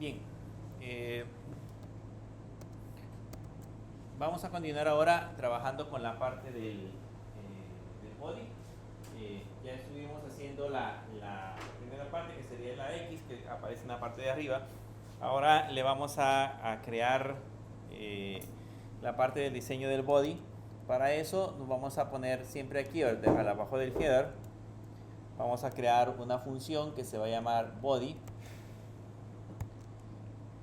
Bien, vamos a continuar ahora trabajando con la parte del body. Ya estuvimos haciendo la primera parte, que sería la X, que aparece en la parte de arriba. Ahora le vamos a crear la parte del diseño del body. Para eso nos vamos a poner siempre aquí abajo del header. Vamos a crear una función que se va a llamar body,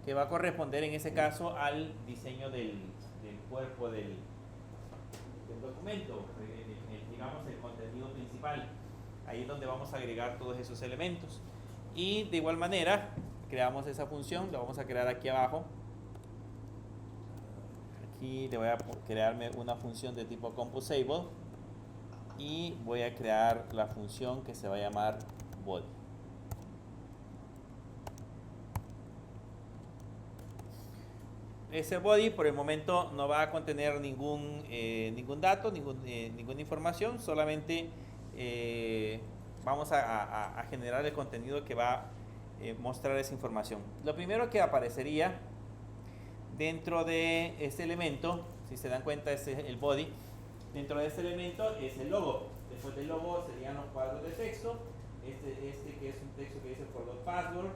que va a corresponder en ese caso al diseño del cuerpo del documento, digamos el contenido principal. Ahí es donde vamos a agregar todos esos elementos. Y de igual manera creamos esa función, la vamos a crear aquí abajo. Aquí le voy a crearme una función de tipo composable y voy a crear la función que se va a llamar body. Ese body por el momento no va a contener ningún dato, ninguna información, solamente vamos a generar el contenido que va a mostrar esa información. Lo primero que aparecería dentro de este elemento, si se dan cuenta, este es el body. Dentro de este elemento es el logo. Después del logo serían los cuadros de texto, este que es un texto que dice forgot password,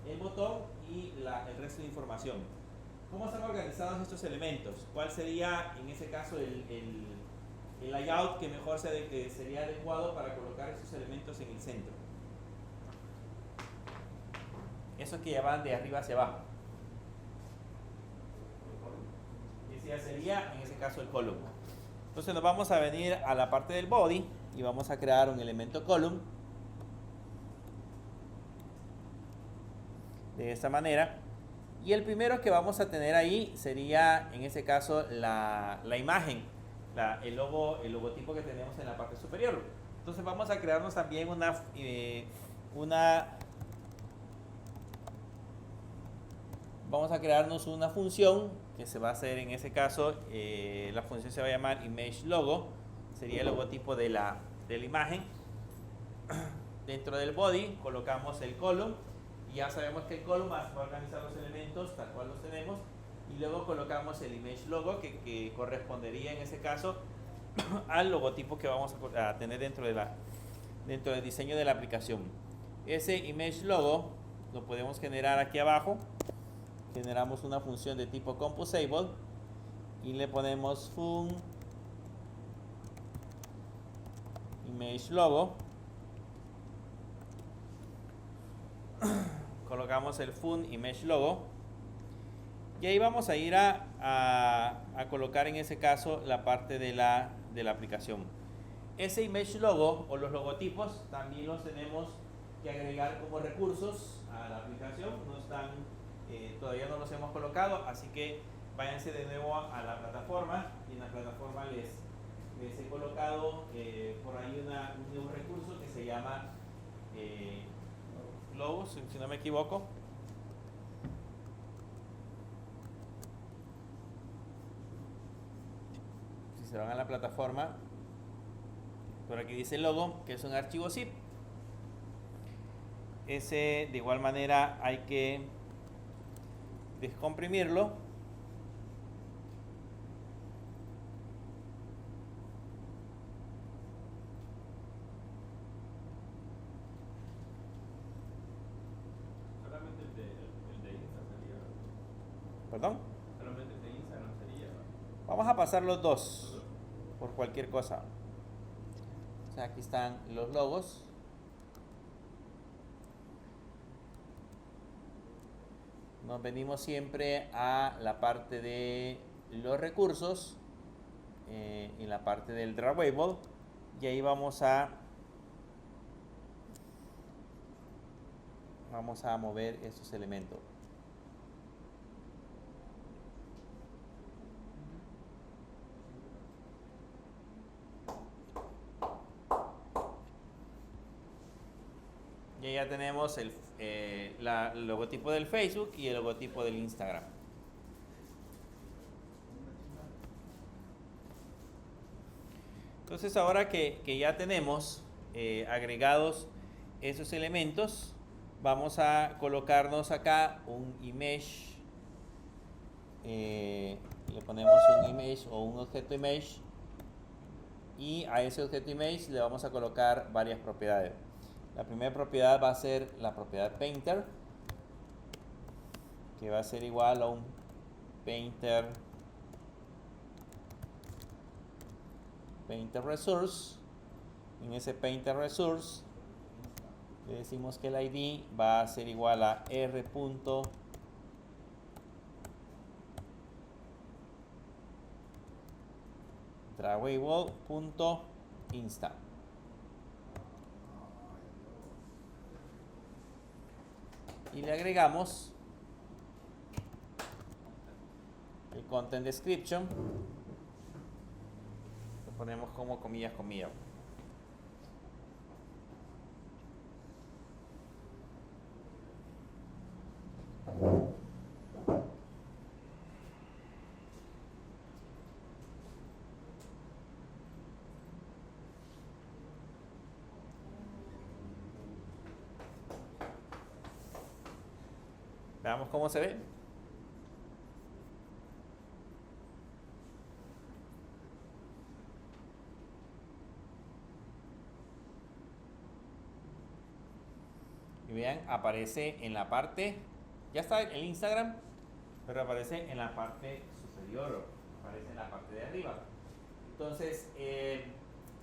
el botón y el resto de información. ¿Cómo están organizados estos elementos? ¿Cuál sería en ese caso el layout que mejor sería adecuado para colocar esos elementos en el centro? Esos que ya van de arriba hacia abajo. Ese ya sería en ese caso el column. Entonces nos vamos a venir a la parte del body y vamos a crear un elemento column de esta manera. Y el primero que vamos a tener ahí sería en ese caso la imagen, el logotipo que tenemos en la parte superior. Entonces vamos a crearnos también vamos a crearnos una función que se va a hacer en ese caso, la función se va a llamar image logo, sería el logotipo de la imagen. Dentro del body colocamos el column y ya sabemos que el column va a organizar los elementos tal cual los tenemos, y luego colocamos el image logo que correspondería en ese caso al logotipo que vamos a tener dentro del diseño de la aplicación. Ese image logo lo podemos generar aquí abajo. Generamos una función de tipo composable y le ponemos fun image logo. Colocamos el fun image logo y ahí vamos a ir a colocar en ese caso la parte de la aplicación. Ese image logo o los logotipos también los tenemos que agregar como recursos a la aplicación. No están, todavía no los hemos colocado, así que váyanse de nuevo a la plataforma y en la plataforma les he colocado por ahí un recurso que se llama logos, si no me equivoco. Si se van a la plataforma, por aquí dice logo, que es un archivo zip. Ese de igual manera hay que descomprimirlo. Solamente el de Instagram sería. ¿Perdón? Solamente el de Instagram sería. Vamos a pasar los dos por cualquier cosa. O sea, aquí están los logos. Nos venimos siempre a la parte de los recursos, en la parte del drawable, y ahí vamos a mover estos elementos. Y ya tenemos el logotipo del Facebook y el logotipo del Instagram. Entonces ahora que ya tenemos agregados esos elementos, vamos a colocarnos acá un image, le ponemos un image o un objeto image, y a ese objeto image le vamos a colocar varias propiedades. La primera propiedad va a ser la propiedad painter, que va a ser igual a un painter resource. En ese painter resource le decimos que el ID va a ser igual a r.drawable.insta. Y le agregamos el content description. Lo ponemos como comillas. Veamos cómo se ve. Y vean, aparece en la parte, ya está el Instagram, pero aparece en la parte superior, aparece en la parte de arriba. Entonces, ¿qué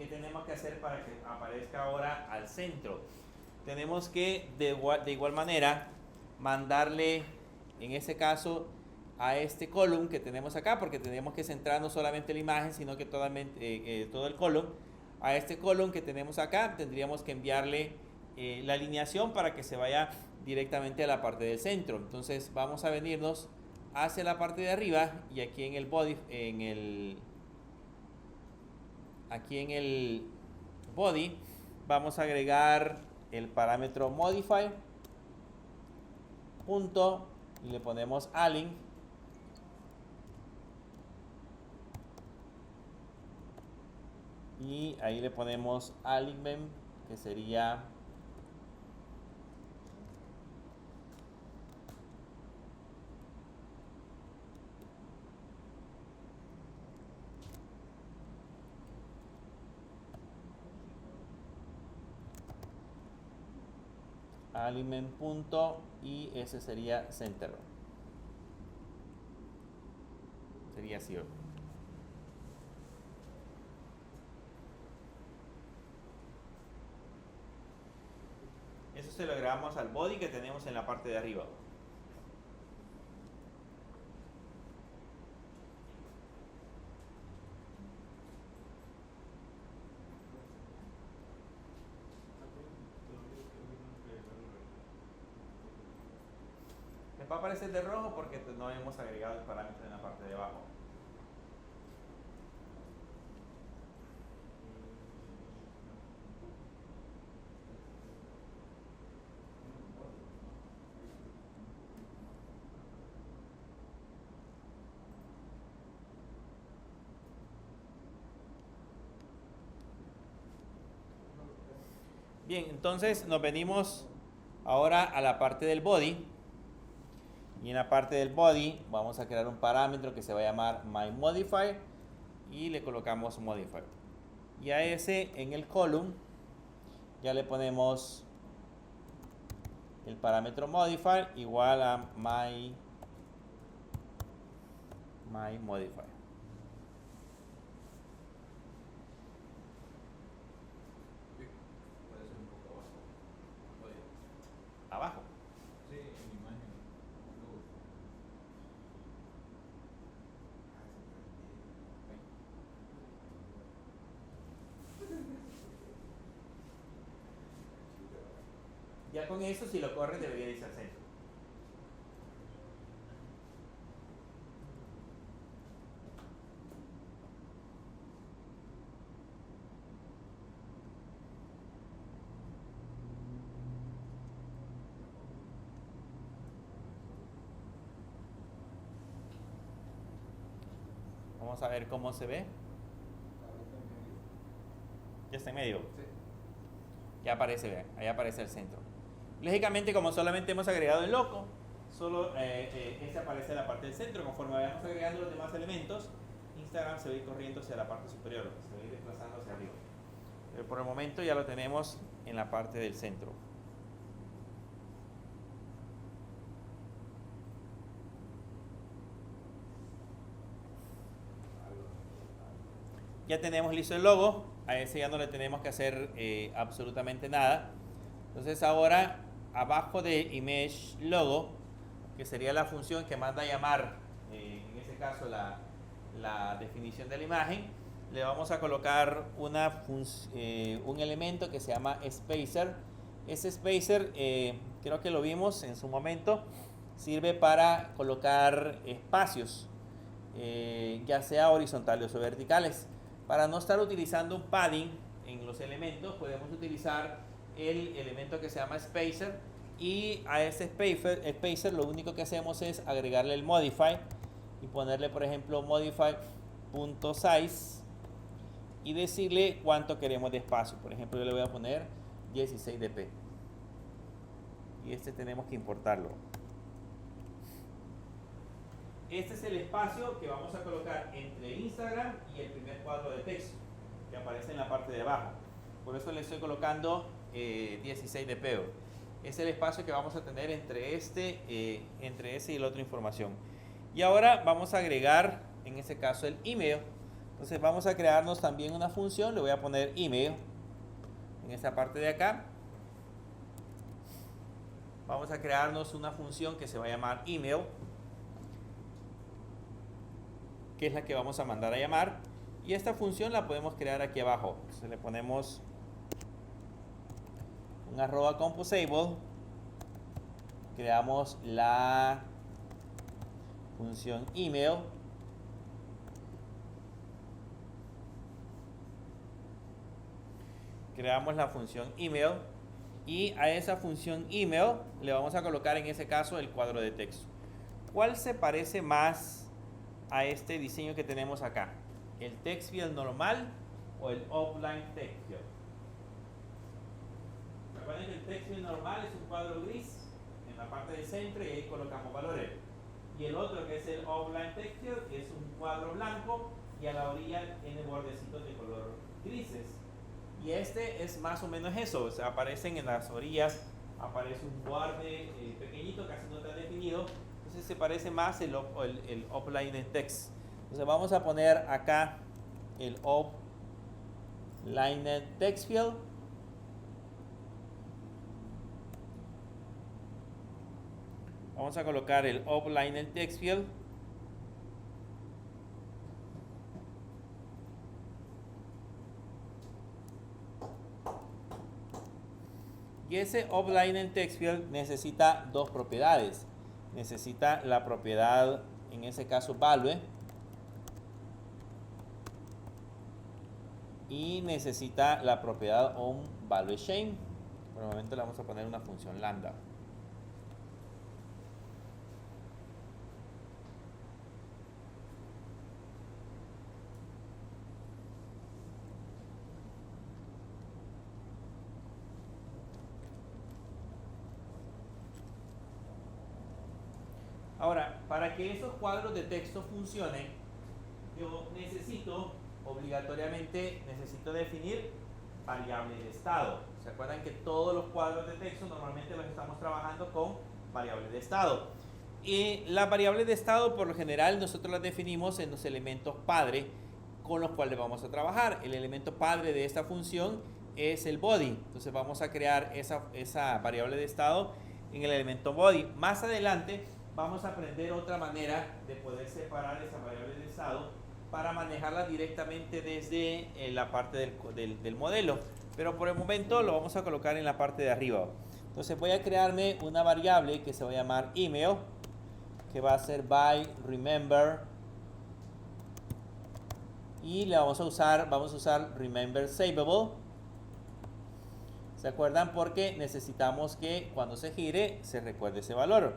tenemos que hacer para que aparezca ahora al centro? Tenemos que de igual manera mandarle, en ese caso, a este column que tenemos acá, porque tenemos que centrar no solamente la imagen, sino que todo el column. A este column que tenemos acá tendríamos que enviarle la alineación para que se vaya directamente a la parte del centro. Entonces vamos a venirnos hacia la parte de arriba, y aquí en el body, vamos a agregar el parámetro modify punto, y le ponemos align, y ahí le ponemos alignment, que sería alignment punto, y ese sería center. Sería así. Eso se lo agregamos al body que tenemos en la parte de arriba. Les va a aparecer de rojo porque no hemos agregado el parámetro en la parte de abajo. Bien, entonces nos venimos ahora a la parte del body. Y en la parte del body vamos a crear un parámetro que se va a llamar myModify, y le colocamos modify. Y a ese, en el column, ya le ponemos el parámetro modify igual a myModify. Puede ser un poco abajo. Oye. Abajo. Sí, en mi imagen. Ya con eso, si lo corres, debería irse al centro. Vamos a ver cómo se ve. Ya está en medio. Sí. Ya aparece, vean, ahí aparece el centro. Lógicamente, como solamente hemos agregado el logo, solo este aparece en la parte del centro. Conforme vayamos agregando los demás elementos, Instagram se va a ir corriendo hacia la parte superior, se va a ir desplazando hacia arriba. Pero por el momento ya lo tenemos en la parte del centro. Ya tenemos listo el logo, a ese ya no le tenemos que hacer absolutamente nada. Entonces ahora abajo de image logo, que sería la función que manda a llamar, en este caso la definición de la imagen, le vamos a colocar un elemento que se llama spacer. Ese spacer, creo que lo vimos en su momento, sirve para colocar espacios, ya sea horizontales o verticales. Para no estar utilizando un padding en los elementos, podemos utilizar el elemento que se llama spacer, y a ese spacer lo único que hacemos es agregarle el modify y ponerle, por ejemplo, modify.size y decirle cuánto queremos de espacio. Por ejemplo, yo le voy a poner 16 dp y este tenemos que importarlo. Este es el espacio que vamos a colocar entre Instagram y el primer cuadro de texto que aparece en la parte de abajo. Por eso le estoy colocando 16 dp. Es el espacio que vamos a tener entre ese y la otra información. Y ahora vamos a agregar, en este caso, el email. Entonces vamos a crearnos también una función. Le voy a poner email en esta parte de acá. Vamos a crearnos una función que se va a llamar email, que es la que vamos a mandar a llamar, y esta función la podemos crear aquí abajo. Entonces le ponemos un arroba composable, creamos la función email, creamos la función email, y a esa función email le vamos a colocar en ese caso el cuadro de texto. ¿Cuál se parece más a este diseño que tenemos acá? ¿El text field normal o el offline text field? Recuerden que el text field normal es un cuadro gris en la parte del centro y ahí colocamos valores. Y el otro, que es el offline text field, es un cuadro blanco y a la orilla tiene bordecitos de color grises. Y este es más o menos eso, o sea, aparecen en las orillas, aparece un borde pequeñito, casi no está definido. Entonces se parece más el offline text. Entonces vamos a poner acá el offline text field. Vamos a colocar el offline text field. Y ese offline text field necesita dos propiedades. Necesita la propiedad, en ese caso value, y necesita la propiedad onValueChain. Por el momento le vamos a poner una función lambda. Ahora, para que esos cuadros de texto funcionen, yo obligatoriamente necesito definir variable de estado. ¿Se acuerdan que todos los cuadros de texto normalmente los estamos trabajando con variable de estado? Y las variables de estado, por lo general, nosotros las definimos en los elementos padre con los cuales vamos a trabajar. El elemento padre de esta función es el body. Entonces vamos a crear esa variable de estado en el elemento body. Más adelante vamos a aprender otra manera de poder separar esa variable de estado para manejarla directamente desde la parte del modelo. Pero por el momento lo vamos a colocar en la parte de arriba. Entonces voy a crearme una variable que se va a llamar email, que va a ser by remember, y le vamos a usar remember savable. ¿Se acuerdan? Porque necesitamos que cuando se gire se recuerde ese valor.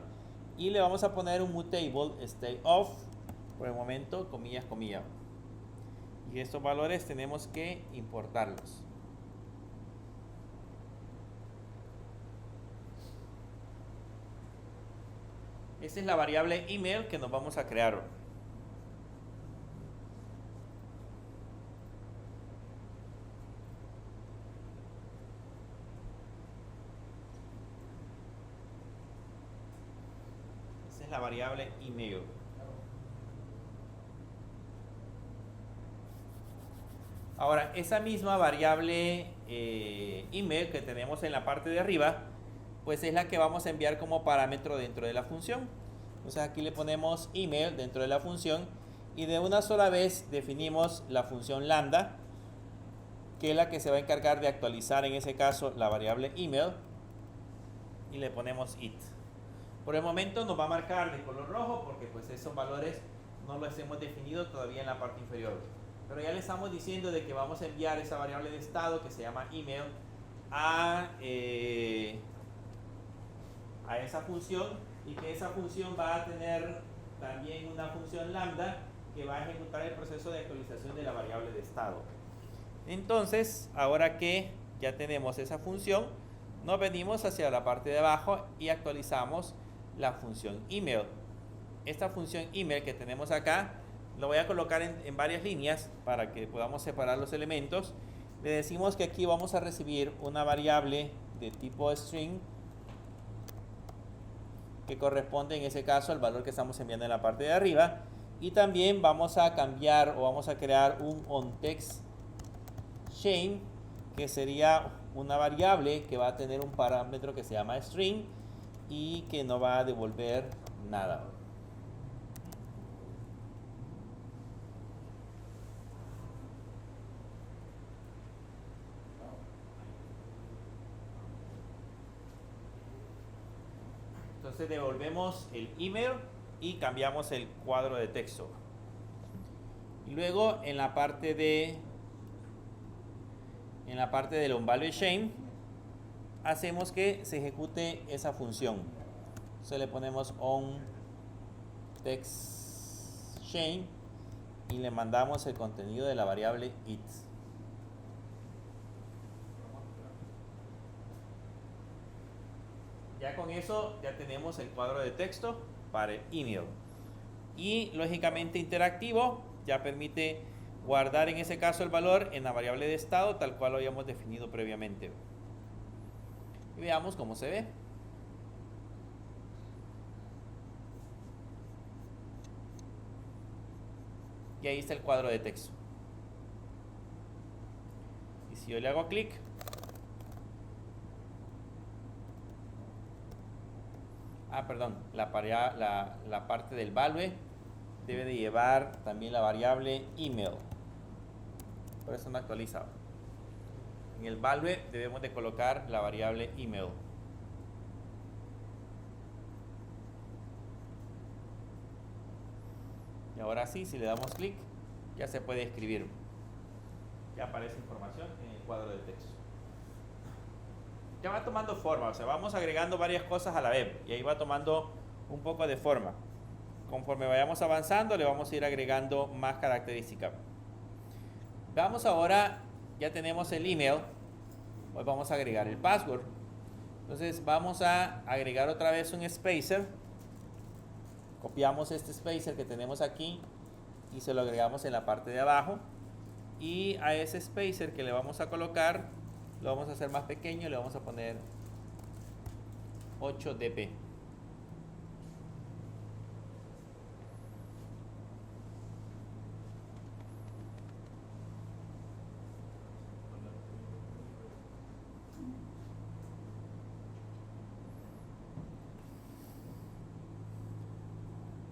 Y le vamos a poner un mutable state of, por el momento, comillas, comillas. Y estos valores tenemos que importarlos. Esta es la variable email que nos vamos a crear. Esta es la variable email. Ahora, esa misma variable email que tenemos en la parte de arriba, pues es la que vamos a enviar como parámetro dentro de la función. Entonces aquí le ponemos email dentro de la función y de una sola vez definimos la función lambda, que es la que se va a encargar de actualizar en ese caso la variable email, y le ponemos it. Por el momento nos va a marcar de color rojo porque pues esos valores no los hemos definido todavía en la parte inferior. Pero ya le estamos diciendo de que vamos a enviar esa variable de estado que se llama email a esa función, y que esa función va a tener también una función lambda que va a ejecutar el proceso de actualización de la variable de estado. Entonces, ahora que ya tenemos esa función, nos venimos hacia la parte de abajo y actualizamos la función email. Esta función email que tenemos acá, lo voy a colocar en varias líneas para que podamos separar los elementos. Le decimos que aquí vamos a recibir una variable de tipo string que corresponde en ese caso al valor que estamos enviando en la parte de arriba, y también vamos a cambiar o vamos a crear un onTextChain, que sería una variable que va a tener un parámetro que se llama string y que no va a devolver nada. Entonces devolvemos el email y cambiamos el cuadro de texto. Y luego en la parte del onValueChain hacemos que se ejecute esa función. Entonces le ponemos onTextChain y le mandamos el contenido de la variable it. Ya con eso ya tenemos el cuadro de texto para el email. Y lógicamente interactivo ya permite guardar en ese caso el valor en la variable de estado tal cual lo habíamos definido previamente. Y veamos cómo se ve. Y ahí está el cuadro de texto. Y si yo le hago clic, la parte del value debe de llevar también la variable email. Por eso no actualiza. En el value debemos de colocar la variable email. Y ahora sí, si le damos clic, ya se puede escribir. Ya aparece información en el cuadro de texto. Ya va tomando forma, o sea, vamos agregando varias cosas a la web y ahí va tomando un poco de forma. Conforme vayamos avanzando, le vamos a ir agregando más características. Vamos ahora, ya tenemos el email, hoy vamos a agregar el password. Entonces vamos a agregar otra vez un spacer. Copiamos este spacer que tenemos aquí y se lo agregamos en la parte de abajo. Y a ese spacer que le vamos a colocar, lo vamos a hacer más pequeño, le vamos a poner 8 dp.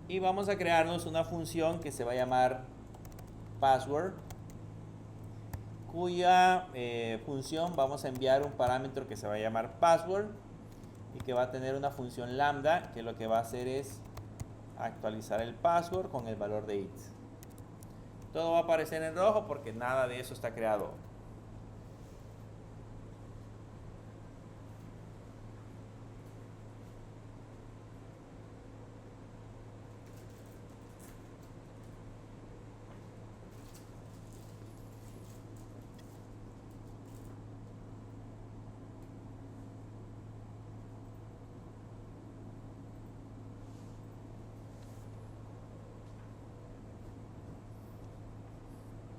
Y vamos a crearnos una función que se va a llamar password, cuya función vamos a enviar un parámetro que se va a llamar password y que va a tener una función lambda que lo que va a hacer es actualizar el password con el valor de it. Todo va a aparecer en rojo porque nada de eso está creado.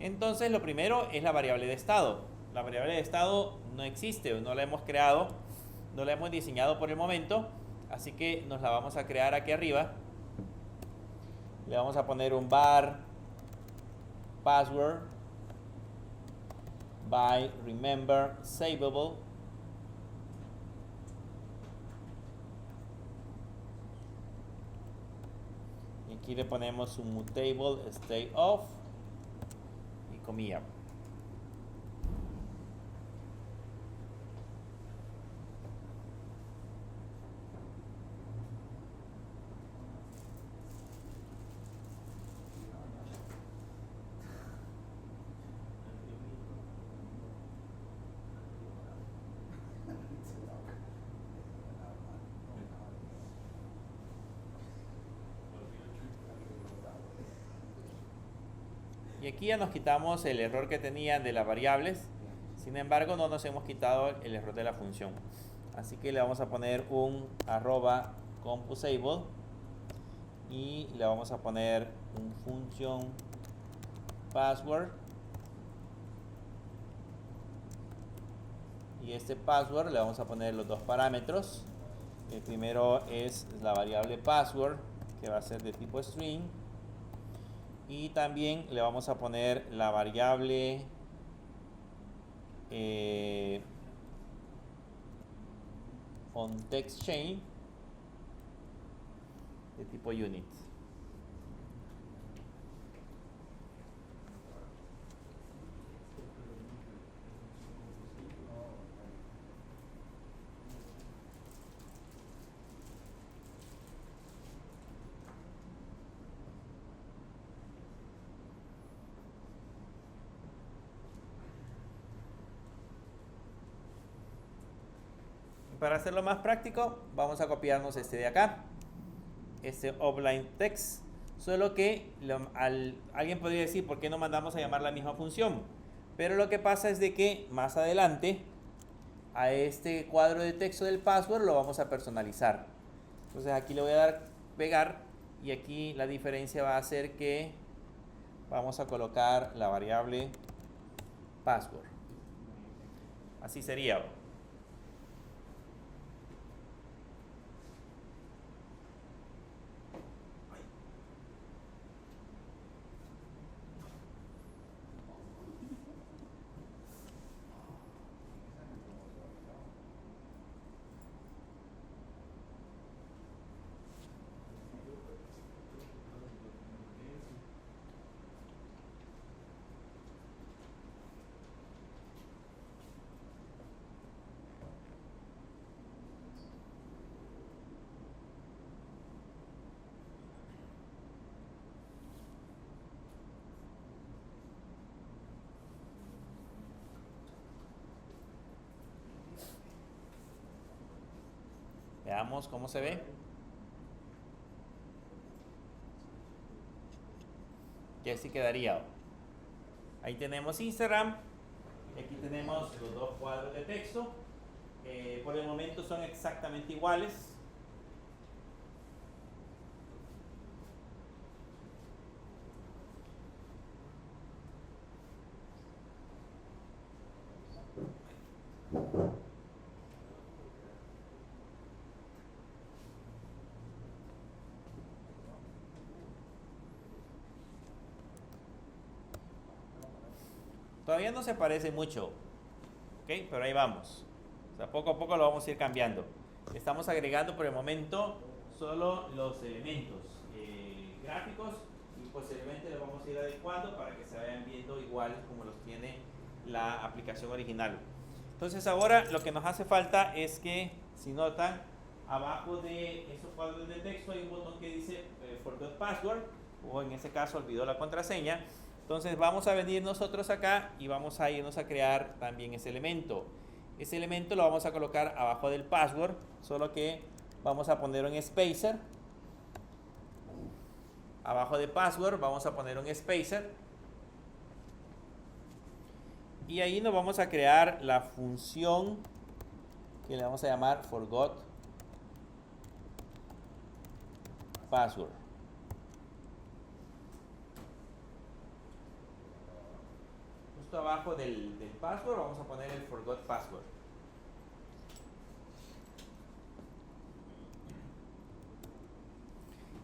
Entonces lo primero es la variable de estado. La variable de estado no existe, no la hemos creado, no la hemos diseñado por el momento, así que nos la vamos a crear aquí arriba. Le vamos a poner un var password by remember savable. Y aquí le ponemos un mutable state of y comilla. Y aquí ya nos quitamos el error que tenían de las variables. Sin embargo, no nos hemos quitado el error de la función. Así que le vamos a poner un arroba compusable y le vamos a poner un function password. Y este password le vamos a poner los dos parámetros. El primero es la variable password, que va a ser de tipo string. Y también le vamos a poner la variable onTextChain de tipo unit. Para hacerlo más práctico, vamos a copiarnos este de acá, este offline text. Solo que alguien podría decir, ¿por qué no mandamos a llamar la misma función? Pero lo que pasa es de que más adelante a este cuadro de texto del password lo vamos a personalizar. Entonces aquí le voy a dar pegar y aquí la diferencia va a ser que vamos a colocar la variable password. Así sería. Veamos cómo se ve. Y así quedaría. Ahí tenemos Instagram. Aquí tenemos los dos cuadros de texto. Por el momento son exactamente iguales. Todavía no se parece mucho, ¿ok? Pero ahí vamos. O sea, poco a poco lo vamos a ir cambiando. Estamos agregando por el momento solo los elementos gráficos y posteriormente los vamos a ir adecuando para que se vayan viendo iguales como los tiene la aplicación original. Entonces ahora lo que nos hace falta es que, si notan, abajo de esos cuadros de texto hay un botón que dice Forgot Password, o en este caso olvidó la contraseña. Entonces vamos a venir nosotros acá y vamos a irnos a crear también ese elemento. Ese elemento lo vamos a colocar abajo del password, solo que vamos a poner un spacer. Abajo de password vamos a poner un spacer. Y ahí nos vamos a crear la función que le vamos a llamar forgot password. justo abajo del password vamos a poner el forgot password.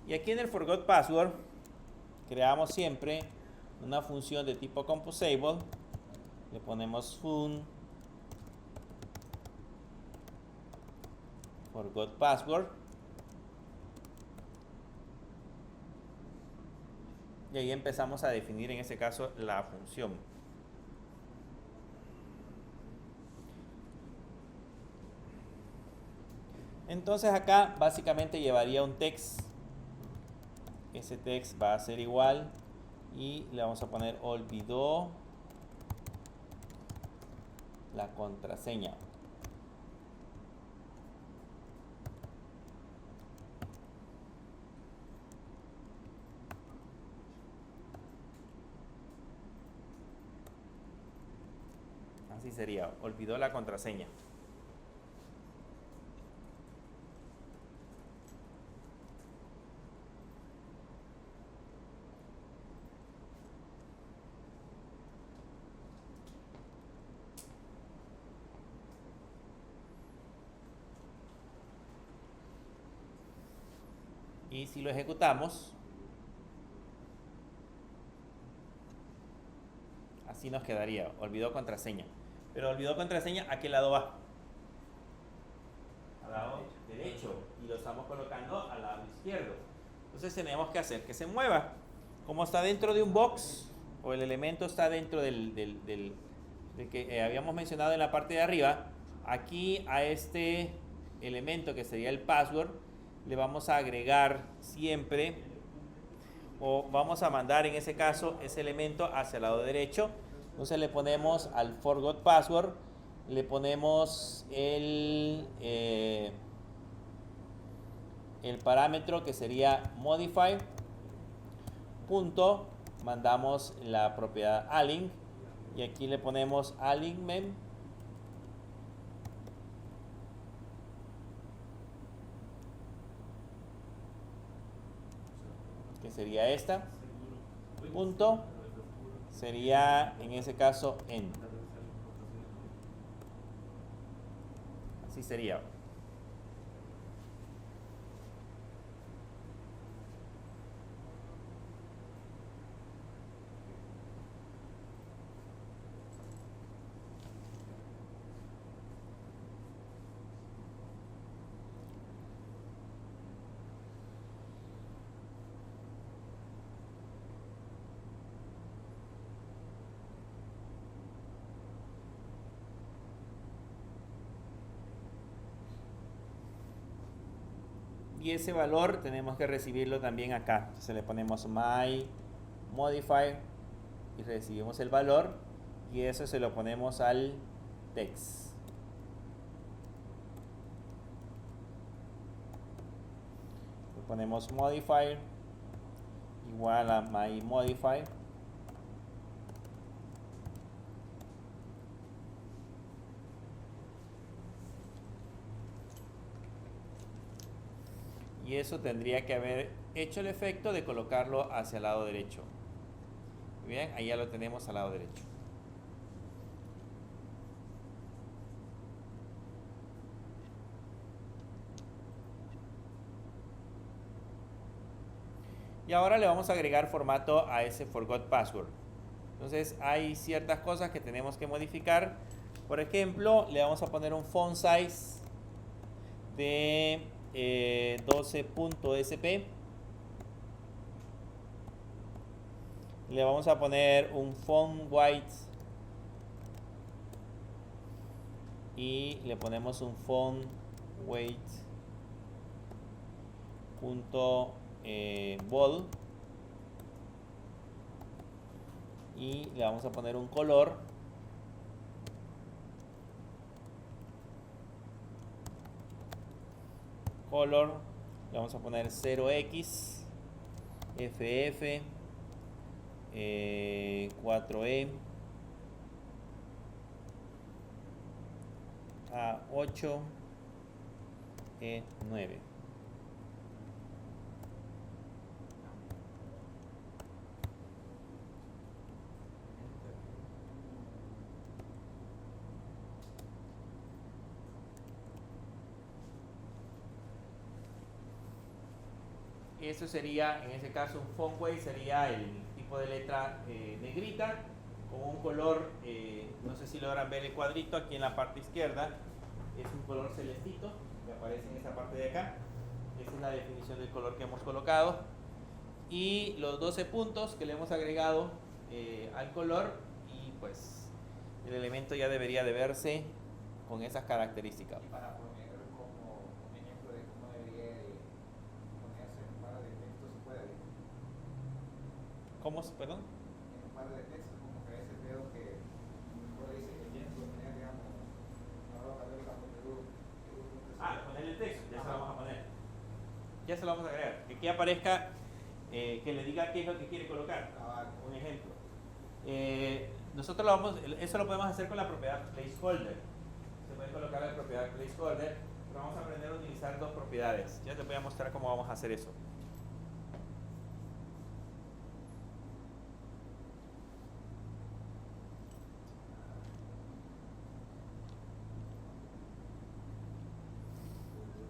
Y aquí en el forgot password creamos siempre una función de tipo composable. Le ponemos fun forgot password. Y ahí empezamos a definir en este caso la función. Entonces acá básicamente llevaría un text. Ese text va a ser igual y le vamos a poner olvidó la contraseña. Así sería, olvidó la contraseña. Y si lo ejecutamos, así nos quedaría, olvidó contraseña. Pero olvidó contraseña, ¿a qué lado va? Al lado derecho. Y lo estamos colocando al lado izquierdo. Entonces tenemos que hacer que se mueva. Como está dentro de un box, o el elemento está dentro del que habíamos mencionado en la parte de arriba, aquí a este elemento que sería el password, le vamos a agregar siempre, o vamos a mandar en ese caso ese elemento hacia el lado derecho. Entonces le ponemos al forgot password, le ponemos el parámetro que sería modify, punto, mandamos la propiedad alink y aquí le ponemos alignment que sería esta, punto, sería en ese caso end. Así sería. Y ese valor tenemos que recibirlo también acá. Entonces le ponemos my modify y recibimos el valor y eso se lo ponemos al text. Le ponemos modify igual a my modify. Y eso tendría que haber hecho el efecto de colocarlo hacia el lado derecho. Bien, ahí ya lo tenemos al lado derecho. Y ahora le vamos a agregar formato a ese forgot password. Entonces hay ciertas cosas que tenemos que modificar. Por ejemplo, le vamos a poner un font size de 12.sp. Le vamos a poner un font white y le ponemos un font weight punto bold y le vamos a poner un color le vamos a poner 0x ff 4e a 8 e9. eso sería, en ese caso, un font weight sería el tipo de letra negrita con un color, no sé si logran ver el cuadrito aquí en la parte izquierda, es un color celestito que aparece en esa parte de acá. Esa es la definición del color que hemos colocado. Y los 12 puntos que le hemos agregado al color, y pues el elemento ya debería de verse con esas características. Y para poner como un ejemplo de cómo debería de ponerse en un par de textos, se puede. ¿Cómo? Perdón. En un par de textos, como que a veces veo que uno dice que tienes que poner, digamos, ahora tal vez la poner Ponerle el texto, ya se lo vamos a poner. Ya se lo vamos a agregar. Que aquí aparezca, que le diga qué es lo que quiere colocar. Un ejemplo. Eso lo podemos hacer con la propiedad placeholder. Se puede colocar la propiedad placeholder, pero vamos a aprender a utilizar dos propiedades. Ya les voy a mostrar cómo vamos a hacer eso.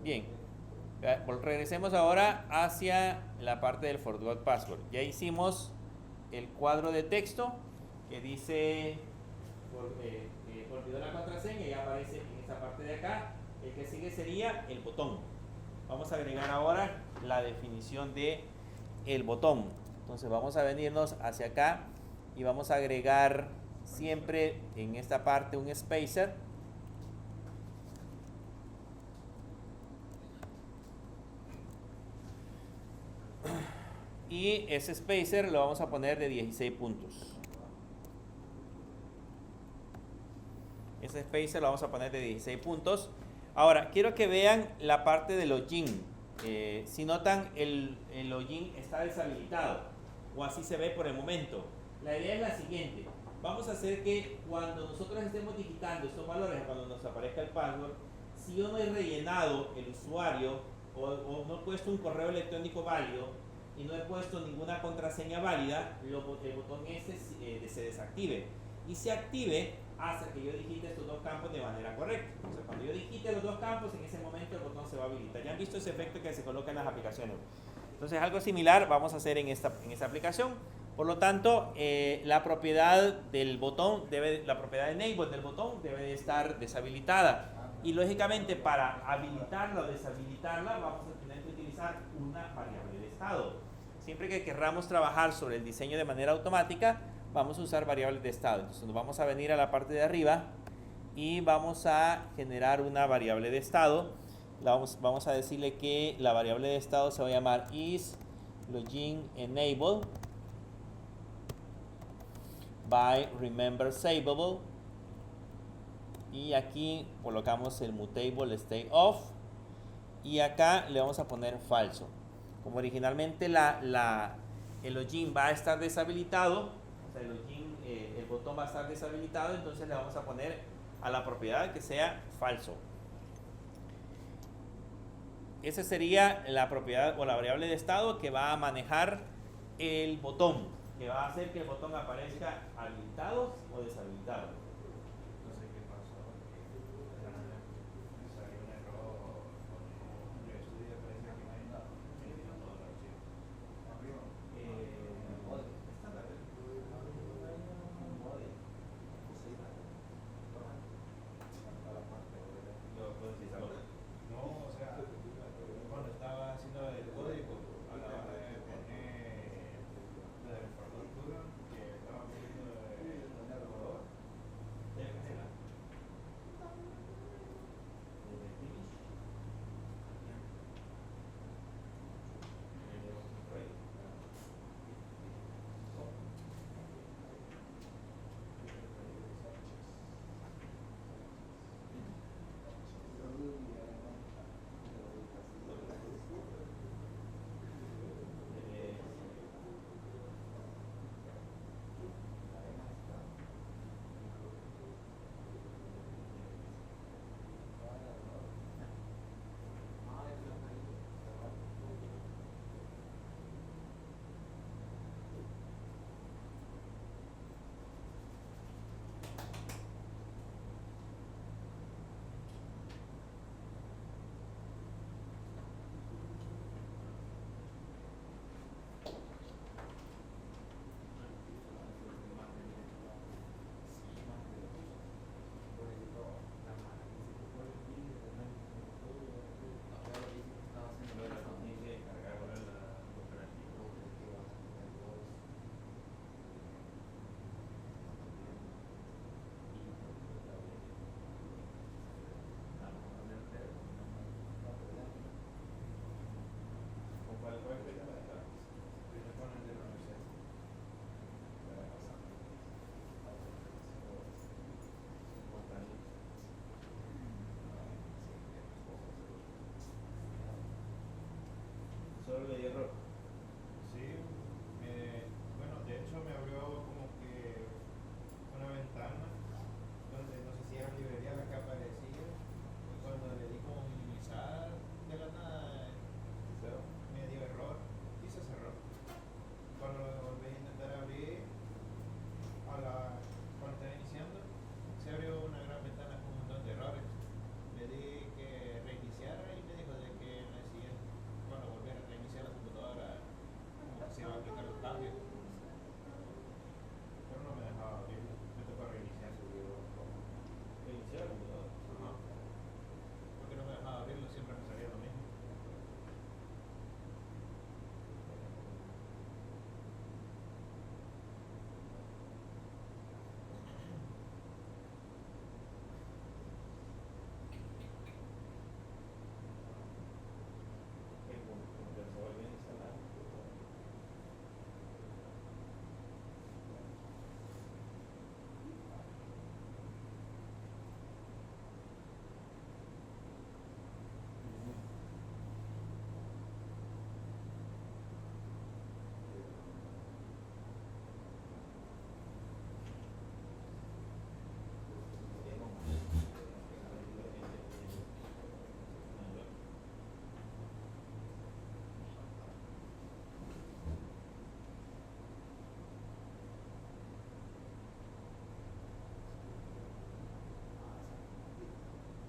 Bien, regresemos ahora hacia la parte del forgot password. Ya hicimos el cuadro de texto que dice olvidó la contraseña, y aparece en esta parte de acá. El que sigue sería el botón. Vamos a agregar ahora la definición de el botón. Entonces vamos a venirnos hacia acá y vamos a agregar siempre en esta parte un spacer. Y ese spacer lo vamos a poner de 16 puntos. Ese spacer lo vamos a poner de 16 puntos. Ahora, quiero que vean la parte del login. Si notan, el login está deshabilitado, o así se ve por el momento. La idea es la siguiente. Vamos a hacer que cuando nosotros estemos digitando estos valores, cuando nos aparezca el password, si yo no he rellenado el usuario o no he puesto un correo electrónico válido y no he puesto ninguna contraseña válida, el botón este se desactive y se active hasta que yo digite estos dos campos de manera correcta. Entonces, cuando yo digite los dos campos, en ese momento el botón se va a habilitar. ¿Ya han visto ese efecto que se coloca en las aplicaciones? Entonces, algo similar vamos a hacer en esta aplicación. Por lo tanto, la propiedad del botón, la propiedad enable del botón debe de estar deshabilitada. Y lógicamente, para habilitarla o deshabilitarla, vamos a tener que utilizar una variable de estado. Siempre que querramos trabajar sobre el diseño de manera automática, vamos a usar variables de estado. Entonces nos vamos a venir a la parte de arriba y vamos a generar una variable de estado. Vamos a decirle que la variable de estado se va a llamar isLoginEnable by rememberSaveable, y aquí colocamos el mutable state off, y acá le vamos a poner falso. Como originalmente el login va a estar deshabilitado, o sea, el botón va a estar deshabilitado, entonces le vamos a poner a la propiedad que sea falso. Esa sería la propiedad o la variable de estado que va a manejar el botón, que va a hacer que el botón aparezca habilitado o deshabilitado. No sé qué pasó, me salió un error con un estudio de precio que me ha dado, eliminó todo el archivo. Arriba. No, o sea, cuando estaba haciendo el código, a la hora de poner la infraestructura que estaba poniendo el navegador, solo le dio error. Sí, bueno, de hecho me abrió como que una ventana donde no sé si era librería la que aparecía y cuando le di como minimizar de la nada me dio error y se cerró. Cuando lo volví a intentar abrir cuando estaba iniciando se abrió una gran ventana con un montón de errores. Le di que reiniciara y me dijo de que en el siguiente, cuando volviera a reiniciar la computadora como que se iba a aplicar los cambios. Pero no me dejaba abrirlo, me tocó reiniciar. ¿Reiniciar la computadora? Ajá. Porque no me dejaba abrirlo, siempre me salía lo mismo. Como que se volvió a instalar.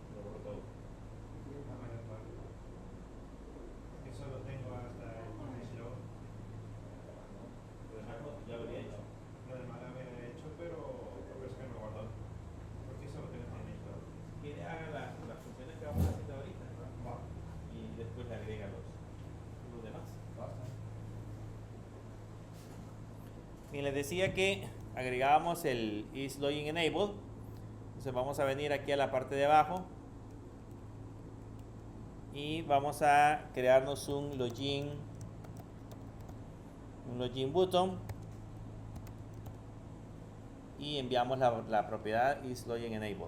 Lo borró todo. Ah, menos mal. Que solo tengo hasta el inicio. Lo demás ya lo había hecho. Lo demás lo había hecho, pero por eso que me guardó. Porque eso lo tengo en esto. Quiere haga las funciones que vamos haciendo ahorita, ¿no? Va. Y después le agrega los demás. Basta. Bien, les decía que agregábamos el isLogin Enable. Entonces vamos a venir aquí a la parte de abajo y vamos a crearnos un login button y enviamos la propiedad isLogin Enable.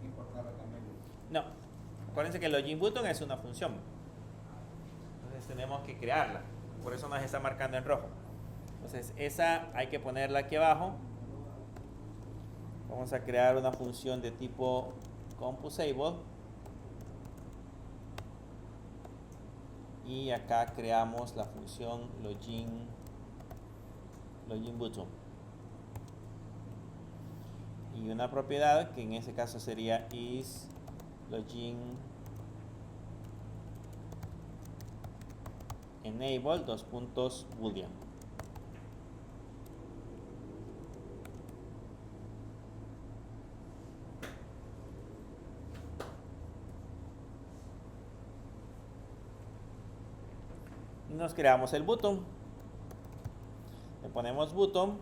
Importarla también. No, acuérdense que el login button es una función. Entonces tenemos que crearla. Por eso nos está marcando en rojo. Entonces esa hay que ponerla aquí abajo. Vamos a crear una función de tipo composable. Y acá creamos la función login button. Y una propiedad que en ese caso sería isLogin enable boolean. Y nos creamos el button. Le ponemos button.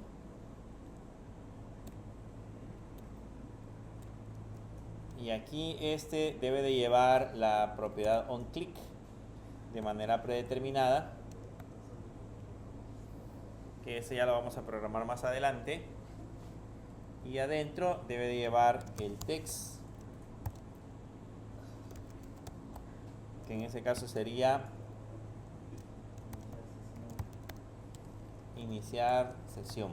Y aquí este debe de llevar la propiedad onClick de manera predeterminada, que ese ya lo vamos a programar más adelante. Y adentro debe de llevar el text, que en ese caso sería iniciar sesión.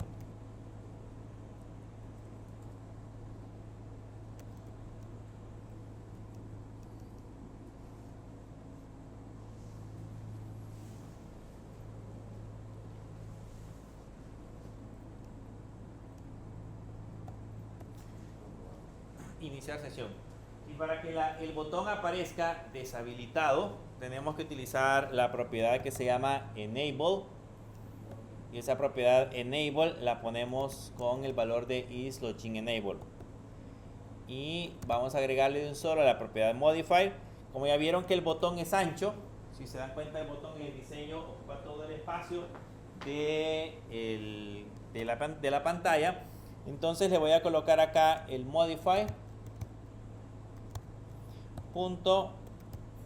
Iniciar sesión. Y para que el botón aparezca deshabilitado, tenemos que utilizar la propiedad que se llama enable. Y esa propiedad enable la ponemos con el valor de isLogin enable. Y vamos a agregarle de un solo a la propiedad modify. Como ya vieron que el botón es ancho, si se dan cuenta, el botón en el diseño ocupa todo el espacio de la pantalla. Entonces le voy a colocar acá el modify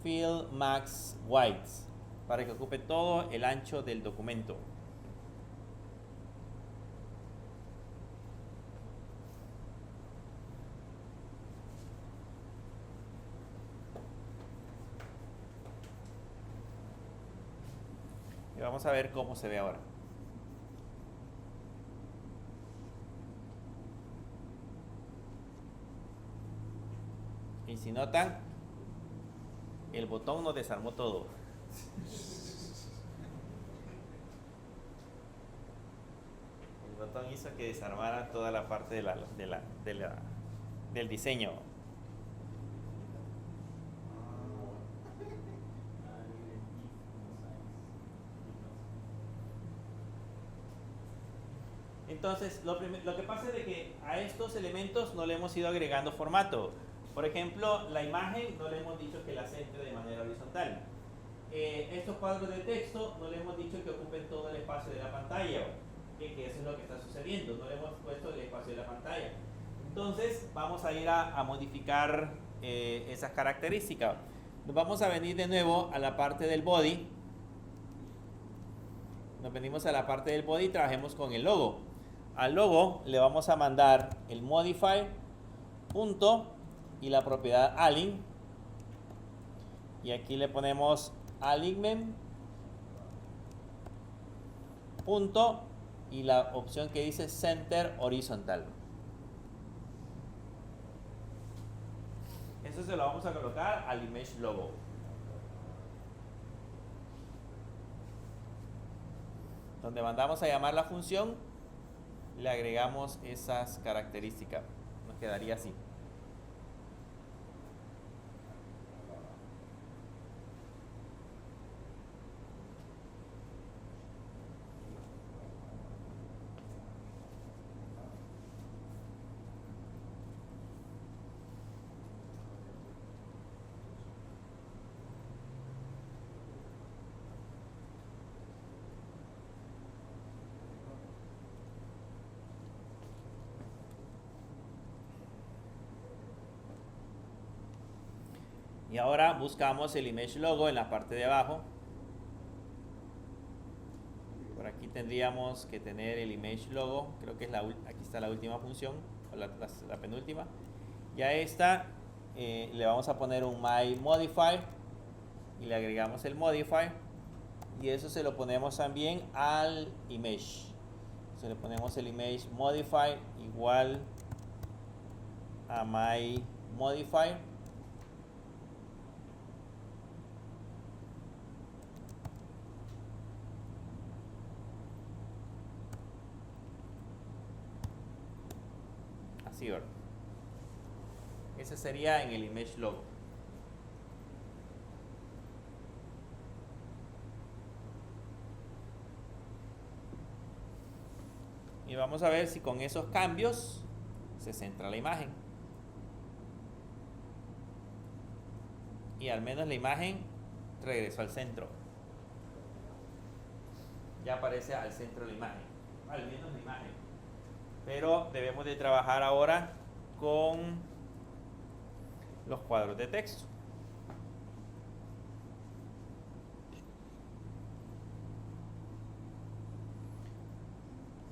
.fill max width para que ocupe todo el ancho del documento. Y vamos a ver cómo se ve ahora. Y si notan, el botón nos desarmó todo. El botón hizo que desarmara toda la parte del diseño. Entonces, lo que pasa es de que a estos elementos no le hemos ido agregando formato. Por ejemplo, la imagen no le hemos dicho que la centre de manera horizontal. Estos cuadros de texto no le hemos dicho que ocupen todo el espacio de la pantalla, que eso es lo que está sucediendo, no le hemos puesto el espacio de la pantalla. Entonces, vamos a ir a modificar esas características. Nos vamos a venir de nuevo a la parte del body. Nos venimos a la parte del body y trabajemos con el logo. Al logo le vamos a mandar el modify punto y la propiedad align, y aquí le ponemos alignment punto y la opción que dice center horizontal. Eso se lo vamos a colocar al image logo. Donde mandamos a llamar la función, le agregamos esas características. Nos quedaría así. Y ahora buscamos el image logo en la parte de abajo. Por aquí tendríamos que tener el image logo. Creo que es aquí está la última función, o la penúltima. Y a esta le vamos a poner un my modify y le agregamos el modify. Y eso se lo ponemos también al image. Se le ponemos el image modify igual a my modify. Ese sería en el image logo. Y vamos a ver si con esos cambios se centra la imagen. Y al menos la imagen regresó al centro. Ya aparece al centro de la imagen. Al menos la imagen. Pero debemos de trabajar ahora con los cuadros de texto.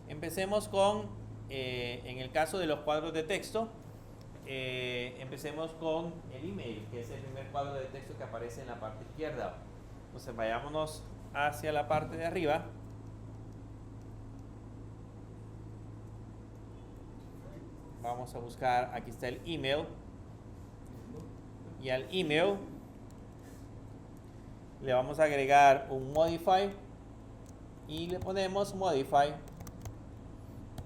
Empecemos con, en el caso de los cuadros de texto, empecemos con el email, que es el primer cuadro de texto que aparece en la parte izquierda. Entonces vayámonos hacia la parte de arriba. Vamos a buscar, aquí está el email, y al email le vamos a agregar un modify y le ponemos modify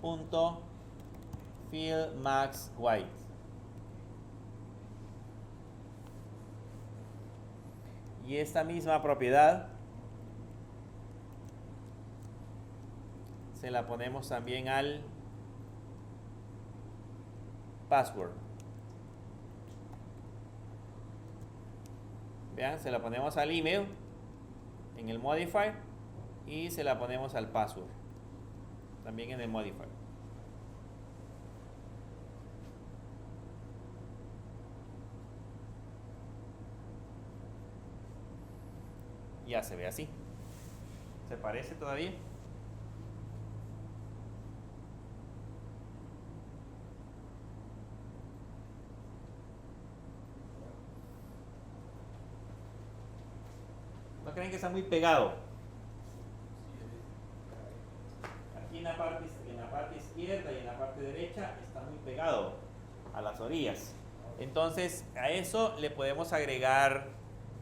punto fill max white. Y esta misma propiedad se la ponemos también al password. Vean, se la ponemos al email en el modify y se la ponemos al password también en el modify. Ya se ve así. ¿Se parece todavía? ¿No creen que está muy pegado? en la parte izquierda y en la parte derecha está muy pegado a las orillas. Entonces a eso le podemos agregar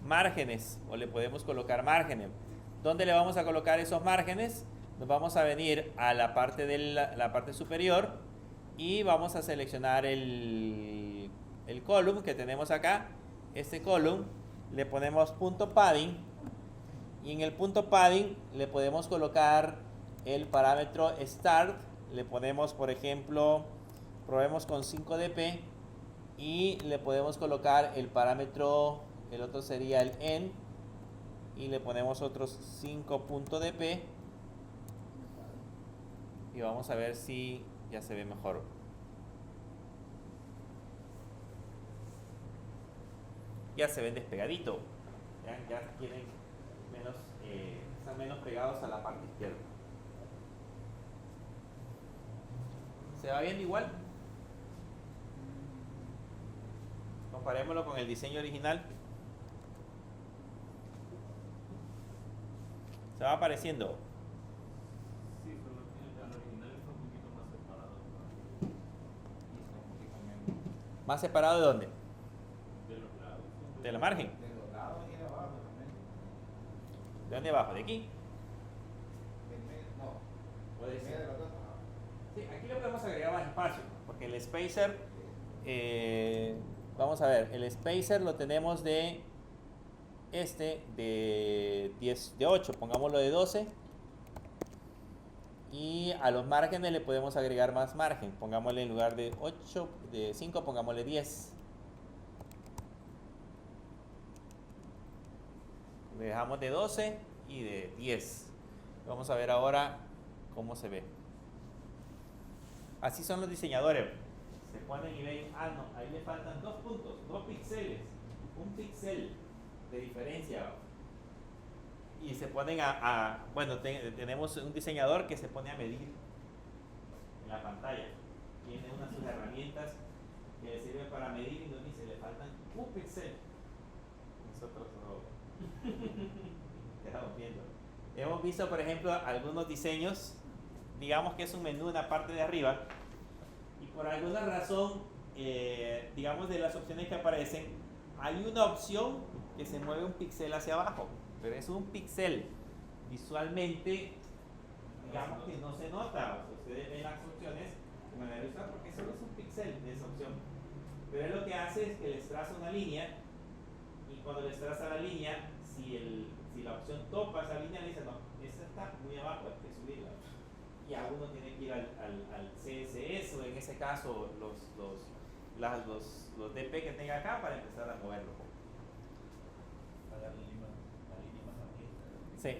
márgenes o le podemos colocar márgenes. ¿Dónde le vamos a colocar esos márgenes? Nos vamos a venir a la parte de la parte superior y vamos a seleccionar el column que tenemos acá. Este column le ponemos punto padding y en el punto padding le podemos colocar el parámetro start. Le ponemos, por ejemplo, probemos con 5 dp y le podemos colocar el parámetro, el otro sería el end, y le ponemos otros 5.dp y vamos a ver si ya se ve mejor. Ya se ven despegadito, ya tienen menos, están menos pegados a la parte izquierda. ¿Se va viendo igual? Comparémoslo con el diseño original. ¿Se va apareciendo? Sí, pero el original está un poquito más separado. Y está un poquito menos. ¿Más separado de dónde? De los lados. De la margen. De los lados y de abajo también. ¿De dónde abajo? ¿De aquí? Del medio, no. Puede Del medio ser. de los dos. Ajá. Sí, aquí le podemos agregar más espacio, porque el spacer, vamos a ver, el spacer lo tenemos de de 10, de 8, pongámoslo de 12. Y a los márgenes le podemos agregar más margen, pongámosle en lugar de 8, de 5, pongámosle 10. Le dejamos de 12 y de 10. Vamos a ver ahora cómo se ve. Así son los diseñadores. Se ponen y ven, ah no, ahí le faltan 2 puntos, 2 píxeles, un píxel de diferencia. Y se ponen bueno, tenemos un diseñador que se pone a medir en la pantalla. Tiene unas sus herramientas que le sirven para medir y nos dice, le faltan un píxel. Nosotros no estamos viendo. Hemos visto, por ejemplo, algunos diseños, digamos que es un menú en la parte de arriba, y por alguna razón, digamos de las opciones que aparecen, hay una opción que se mueve un píxel hacia abajo, pero es un píxel. Visualmente, digamos que no se nota. O sea, ustedes ven las opciones de manera visual porque solo es un píxel de esa opción. Pero él lo que hace es que les traza una línea, y cuando les traza la línea, si la opción topa esa línea, le dice no, esa está muy abajo, hay que subirla. Y a uno tiene que ir al CSS o en ese caso los DP que tenga acá para empezar a moverlo. Para la línea más abierta. Sí.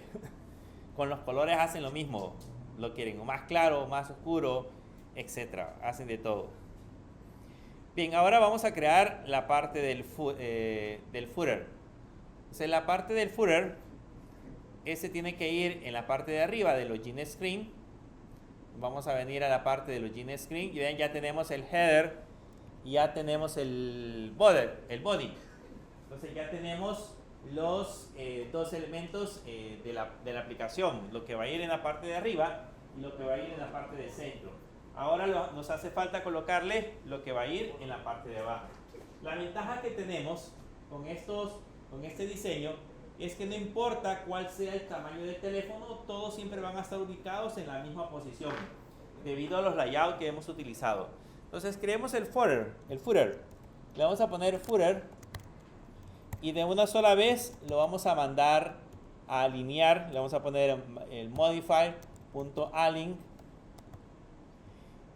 Con los colores hacen lo mismo. Lo quieren o más claro, o más oscuro, etcétera. Hacen de todo. Bien, ahora vamos a crear la parte del footer. Entonces, la parte del footer, ese tiene que ir en la parte de arriba de los Gene Screen. Vamos a venir a la parte de los Gene Screen y ven, ya tenemos el header y ya tenemos el body. Entonces ya tenemos los dos elementos de la aplicación, lo que va a ir en la parte de arriba y lo que va a ir en la parte de centro. Ahora nos hace falta colocarle lo que va a ir en la parte de abajo. La ventaja que tenemos con este diseño es que no importa cuál sea el tamaño del teléfono, todos siempre van a estar ubicados en la misma posición debido a los layouts que hemos utilizado. Entonces creemos el footer. Le vamos a poner footer y de una sola vez lo vamos a mandar a alinear. Le vamos a poner el modify.align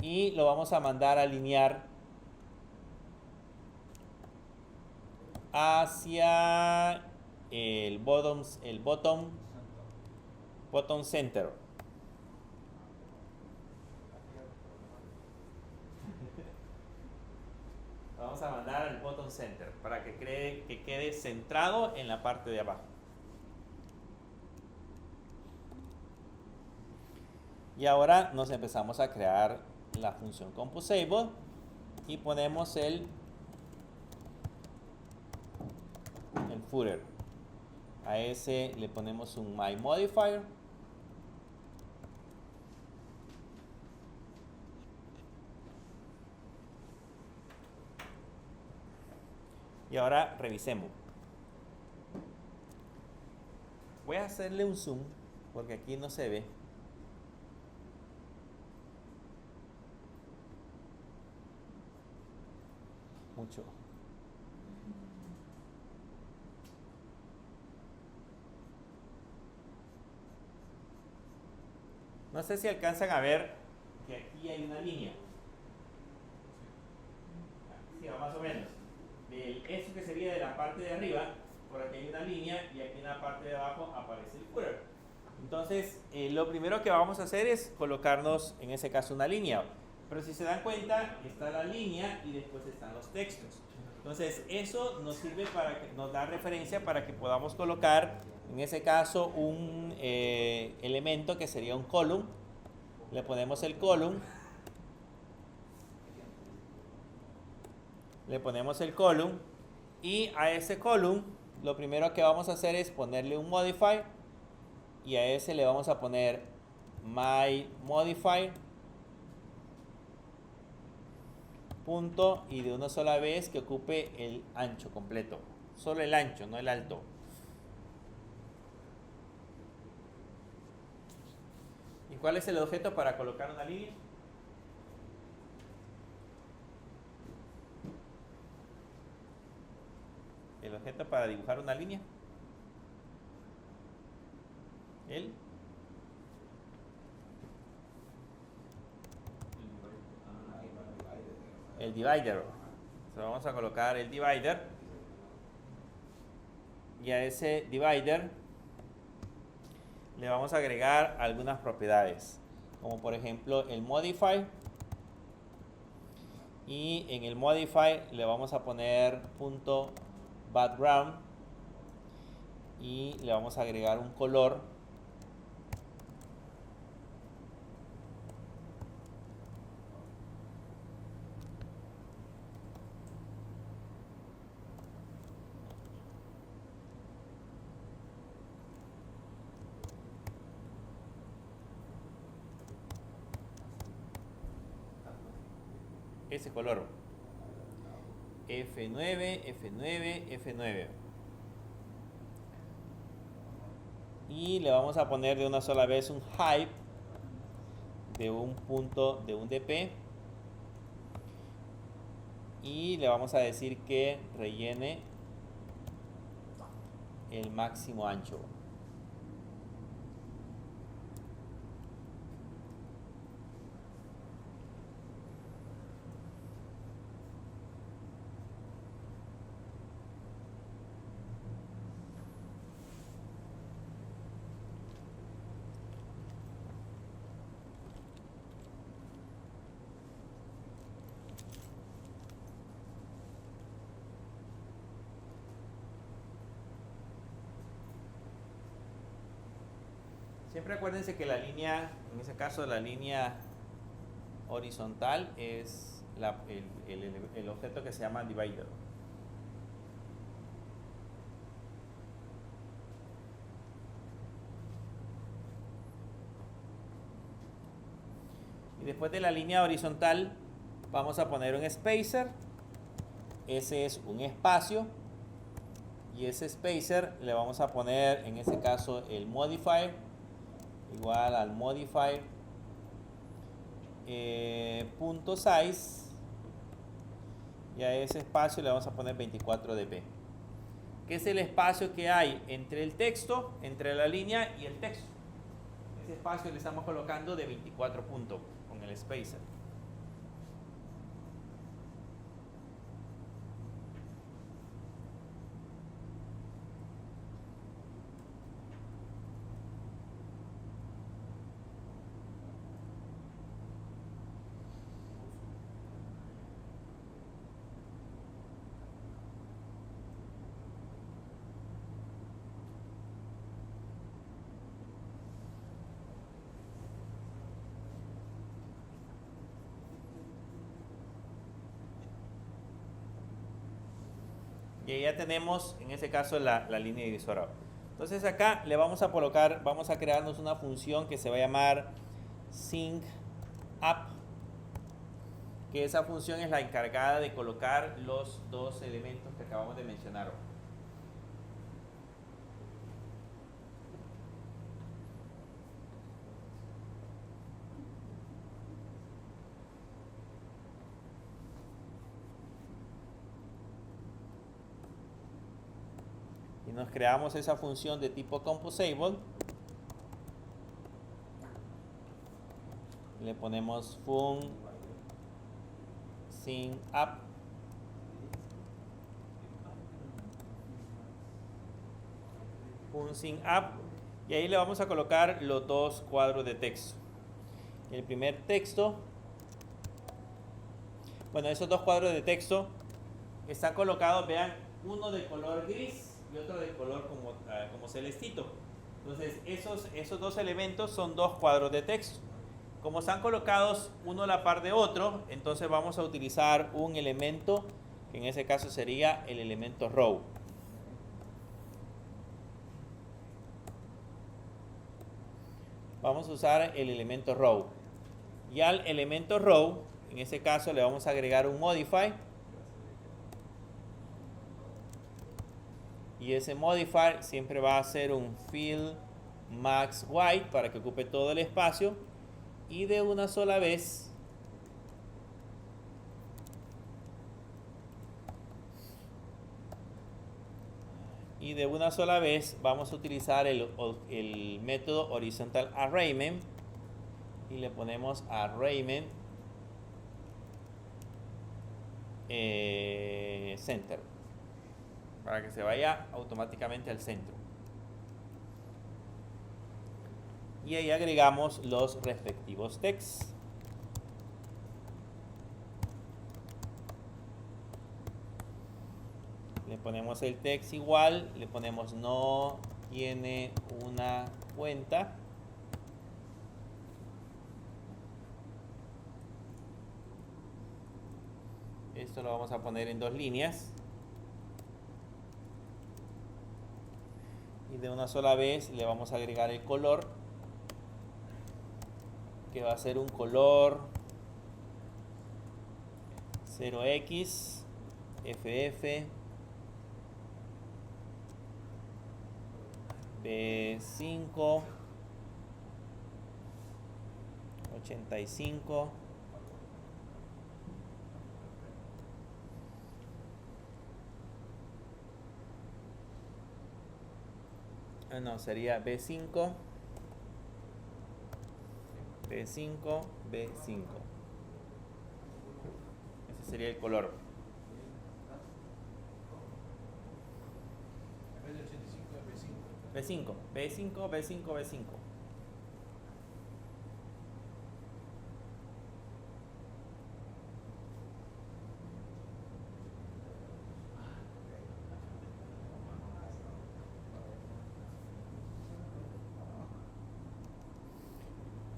y lo vamos a mandar a alinear hacia el bottom center. Vamos a mandar al bottom center para que quede centrado en la parte de abajo. Y ahora nos empezamos a crear la función composable y ponemos el footer. A ese le ponemos un my modifier Y ahora revisemos. Voy a hacerle un zoom porque aquí no se ve. Mucho. No sé si alcanzan a ver que aquí hay una línea. Sí, más o menos. Eso que sería de la parte de arriba, por aquí hay una línea y aquí en la parte de abajo aparece el footer. Entonces, lo primero que vamos a hacer es colocarnos, en ese caso, una línea. Pero si se dan cuenta, está la línea y después están los textos. Entonces, eso nos sirve para que nos da referencia para que podamos colocar, en ese caso, un elemento que sería un column. Le ponemos el column. Le ponemos el column. Y a ese column, lo primero que vamos a hacer es ponerle un modifier. Y a ese le vamos a poner my modifier. Punto, y de una sola vez que ocupe el ancho completo, solo el ancho, no el alto. ¿Y cuál es el objeto para colocar una línea? El objeto para dibujar una línea. El divider. Entonces vamos a colocar el divider. Y a ese divider le vamos a agregar algunas propiedades, como por ejemplo el modify. Y en el modify le vamos a poner punto background y le vamos a agregar un color. Ese color F9, F9, F9 y le vamos a poner de una sola vez un height de un punto de un dp y le vamos a decir que rellene el máximo ancho. Siempre acuérdense que la línea, en ese caso la línea horizontal es el objeto que se llama divider. Y después de la línea horizontal vamos a poner un spacer. Ese es un espacio. Y ese spacer le vamos a poner, en ese caso, el modifier. Igual al modifier punto size, y a ese espacio le vamos a poner 24 dp, que es el espacio que hay entre el texto, entre la línea y el texto. Ese espacio le estamos colocando de 24 puntos con el spacer. Y ahí ya tenemos, en ese caso, la línea divisora. Entonces acá le vamos a colocar, vamos a crearnos una función que se va a llamar sync up, que esa función es la encargada de colocar los dos elementos que acabamos de mencionar. Y nos creamos esa función de tipo composable. Le ponemos fun sin up. Fun sin up. Y ahí le vamos a colocar los dos cuadros de texto. El primer texto. Bueno, esos dos cuadros de texto están colocados, vean, uno de color gris y otro de color como celestito. Entonces, esos dos elementos son dos cuadros de texto. Como están colocados uno a la par de otro, entonces vamos a utilizar un elemento, que en ese caso sería el elemento row. Vamos a usar el elemento row. Y al elemento row, en ese caso le vamos a agregar un modify. Y ese modifier siempre va a ser un fill max white para que ocupe todo el espacio. Y de una sola vez vamos a utilizar el método horizontal arrayment y le ponemos arrayment center para que se vaya automáticamente al centro. Y ahí agregamos los respectivos texts. Le ponemos el text igual, le ponemos no tiene una cuenta. Esto lo vamos a poner en 2 líneas. Y de una sola vez le vamos a agregar el color, que va a ser un color 0x ff b5 85 no, sería B5 B5 B5. Ese sería el color. En vez de 85 es B5. B5 B5 B5 B5.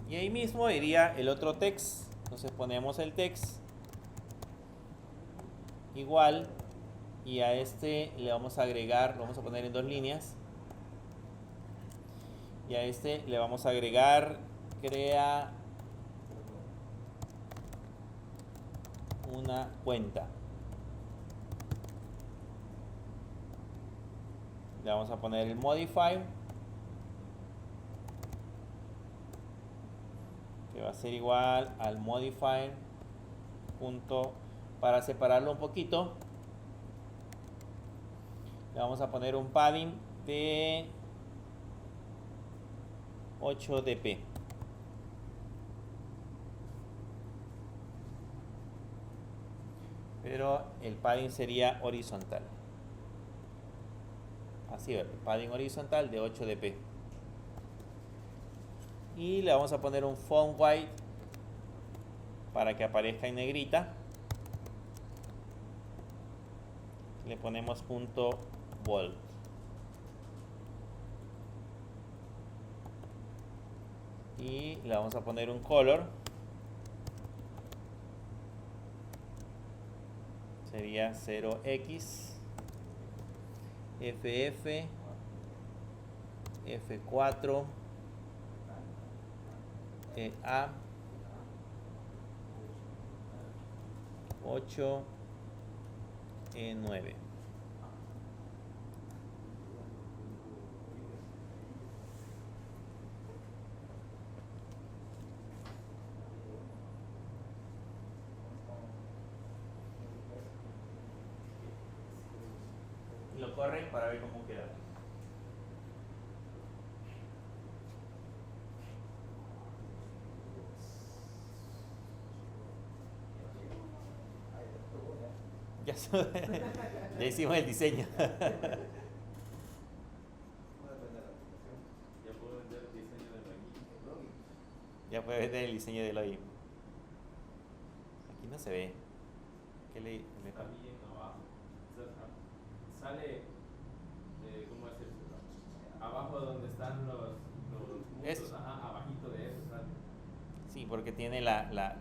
Y ahí mismo iría el otro text. Entonces ponemos el text igual, y a este le vamos a agregar, lo vamos a poner en 2 líneas, y a este le vamos a agregar crea una cuenta. Le vamos a poner el modify, que va a ser igual al modifier punto. Para separarlo un poquito, le vamos a poner un padding de 8 dp. Pero el padding sería horizontal. Así es, el padding horizontal de 8 dp. Y le vamos a poner un font white para que aparezca en negrita. Le ponemos punto bold. Y le vamos a poner un color. Sería 0x ff f4 a 8E9. Y lo corren para ver cómo queda. Ya, ya hicimos el diseño. Ya puedo vender el diseño del login. Ya puede ver el diseño del login. Aquí no se ve. ¿Qué le Está bien abajo. O sea, sale, ¿cómo decirlo? Abajo donde están los puntos, Eso. ajá, abajito de eso sale. Sí, porque tiene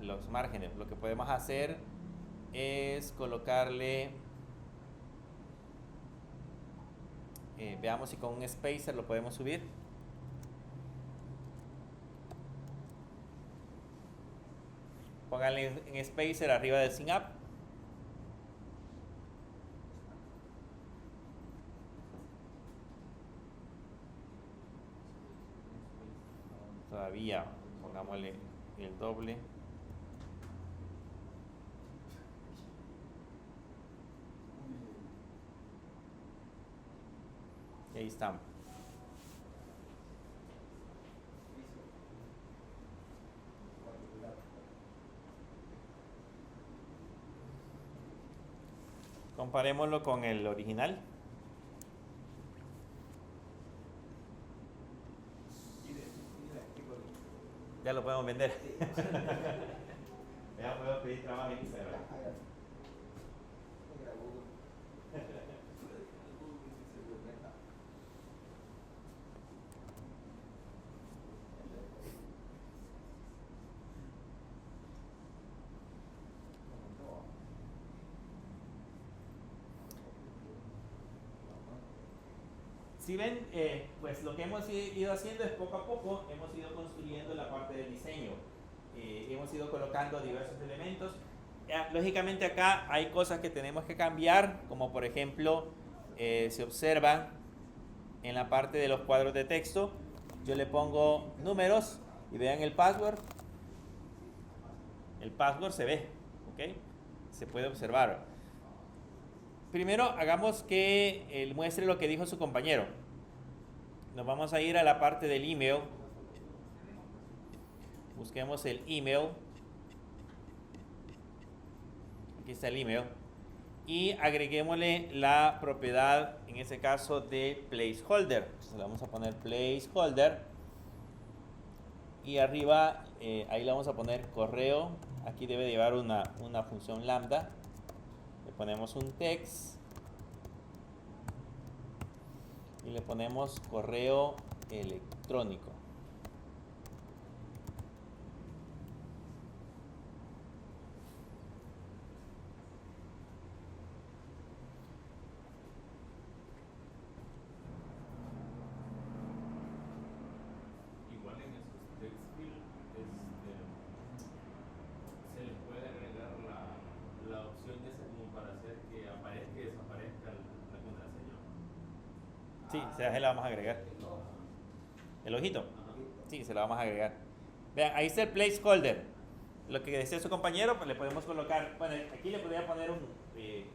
los márgenes. Lo que podemos hacer es colocarle, veamos si con un spacer lo podemos subir. Pónganle en spacer arriba del sync up. Todavía, pongámosle el doble. Y ahí estamos. Comparémoslo con el original. Ya lo podemos vender. Ya podemos pedir trabajo en Instagram. Si ven, pues lo que hemos ido haciendo es poco a poco, hemos ido construyendo la parte del diseño. Hemos ido colocando diversos elementos. Lógicamente acá hay cosas que tenemos que cambiar, como por ejemplo, se observa en la parte de los cuadros de texto, yo le pongo números y vean el password. El password se ve, ¿ok? Se puede observar. Primero hagamos que él muestre lo que dijo su compañero. Nos vamos a ir a la parte del email. Busquemos el email. Aquí está el email. Y agreguémosle la propiedad, en este caso, de placeholder. Entonces le vamos a poner placeholder. Y arriba, ahí le vamos a poner correo. Aquí debe llevar una función lambda. Le ponemos un text y le ponemos correo electrónico. Igual en esos text field, se les puede agregar la opción esa como para hacer que aparezca y desaparezca la contraseña. Sí, se la vamos a agregar. ¿El ojito? Ajá. Sí, se la vamos a agregar. Vean, ahí está el placeholder. Lo que decía su compañero, pues le podemos colocar, bueno, aquí le podría poner un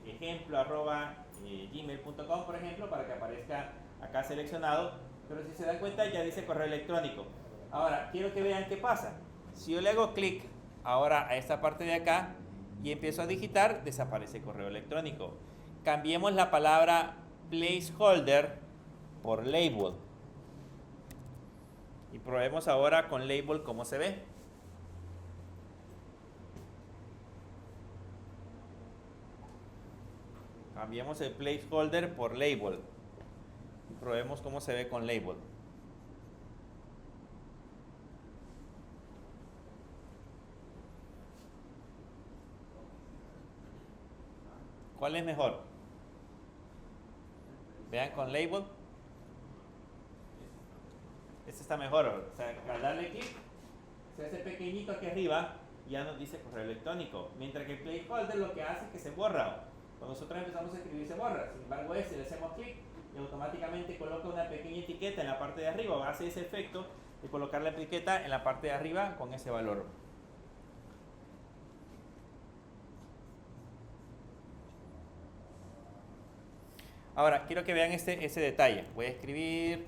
ejemplo @gmail.com, por ejemplo, para que aparezca acá seleccionado. Pero si se dan cuenta, ya dice correo electrónico. Ahora, quiero que vean qué pasa. Si yo le hago clic ahora a esta parte de acá y empiezo a digitar, desaparece correo electrónico. Cambiemos la palabra placeholder por label. Y probemos ahora con label cómo se ve. Cambiemos el placeholder por label. Y probemos cómo se ve con label. ¿Cuál es mejor? Vean con label. Este está mejor. O sea, al darle clic, se hace pequeñito aquí arriba ya nos dice correo electrónico. Mientras que el placeholder lo que hace es que se borra. Cuando nosotros empezamos a escribir se borra. Sin embargo, le hacemos clic y automáticamente coloca una pequeña etiqueta en la parte de arriba. Hace ese efecto de colocar la etiqueta en la parte de arriba con ese valor. Ahora, quiero que vean ese detalle. Voy a escribir.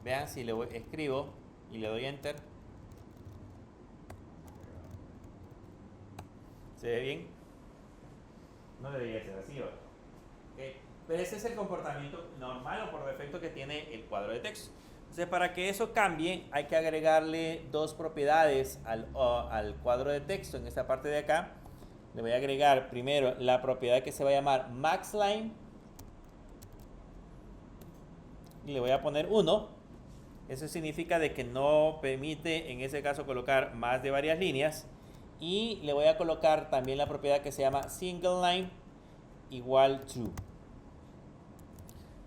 Vean si escribo y le doy enter. ¿Se ve bien? No debería ser así, ¿verdad? Okay. Pero ese es el comportamiento normal o por defecto que tiene el cuadro de texto. Entonces, para que eso cambie, hay que agregarle dos propiedades al cuadro de texto en esta parte de acá. Le voy a agregar primero la propiedad que se va a llamar maxLine. Y le voy a poner 1. Eso significa de que no permite, en ese caso, colocar más de varias líneas. Y le voy a colocar también la propiedad que se llama singleLine igual true.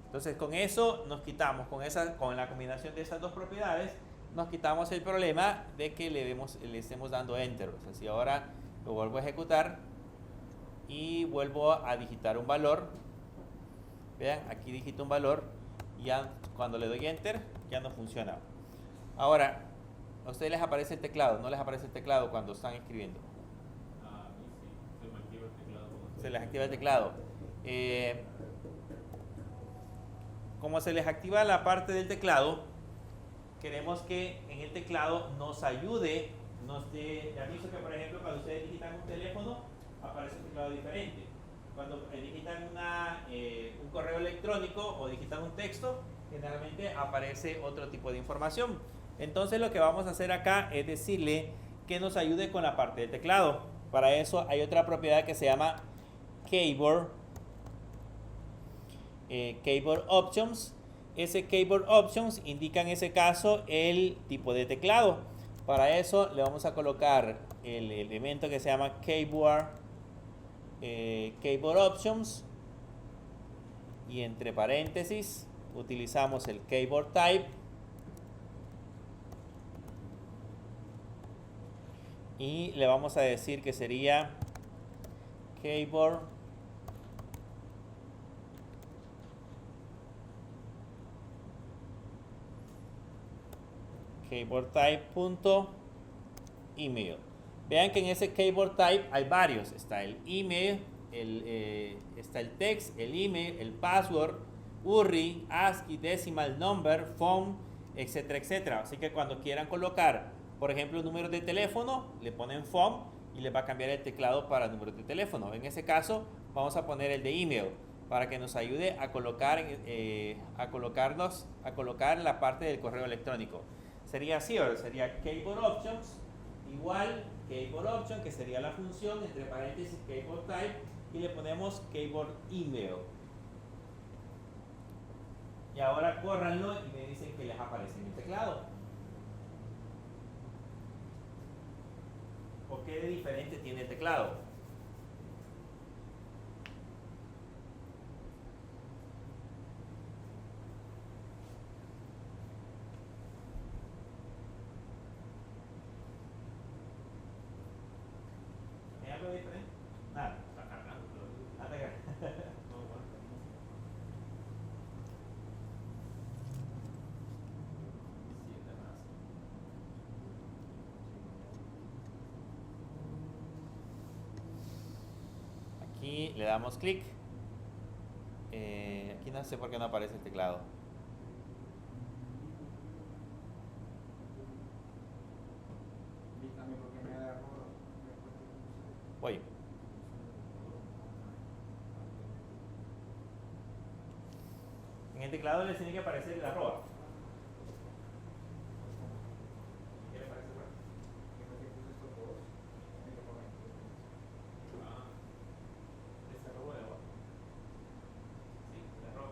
Entonces, con eso nos quitamos, con la combinación de esas dos propiedades, nos quitamos el problema de que le estemos dando enter. O sea, si ahora lo vuelvo a ejecutar y vuelvo a digitar un valor, vean, aquí digito un valor, y ya cuando le doy enter ya no funciona. Ahora, a ustedes les aparece el teclado, no les aparece el teclado cuando están escribiendo. A mí sí, se me activa el teclado. Se les activa el teclado. Como se les activa la parte del teclado, queremos que en el teclado nos ayude, nos dé aviso que, por ejemplo, cuando ustedes digitan un teléfono, aparece un teclado diferente. Cuando digitan un correo electrónico o digitan un texto, generalmente aparece otro tipo de información. Entonces, lo que vamos a hacer acá es decirle que nos ayude con la parte del teclado. Para eso hay otra propiedad que se llama keyboard options. Ese keyboard options indica en ese caso el tipo de teclado. Para eso le vamos a colocar el elemento que se llama keyboard options, y entre paréntesis utilizamos el keyboard type y le vamos a decir que sería keyboard type.email. Vean que en ese keyboard type hay varios. Está el email, está el text, el email, el password, URI, ASCII, decimal number, phone, etcétera, etcétera. Así que cuando quieran colocar, por ejemplo, números de teléfono, le ponen phone y les va a cambiar el teclado para números de teléfono. En ese caso, vamos a poner el de email para que nos ayude a colocar la parte del correo electrónico. Sería así, ahora sería keyboard options igual keyboard option, que sería la función, entre paréntesis keyboard type, y le ponemos keyboard email. Y ahora córranlo y me dicen que les aparece en el teclado. ¿O qué de diferente tiene el teclado? ¿Hay algo diferente? Nada. Está cargando, pero Hasta acá. no aguanta. Siete más. Aquí le damos clic. Aquí no sé por qué no aparece el teclado. Dígame por qué me da error. Voy. En el teclado les tiene que aparecer el arroba. ¿Qué le parece? Ah, ese robo de abajo. Sí, el arroba.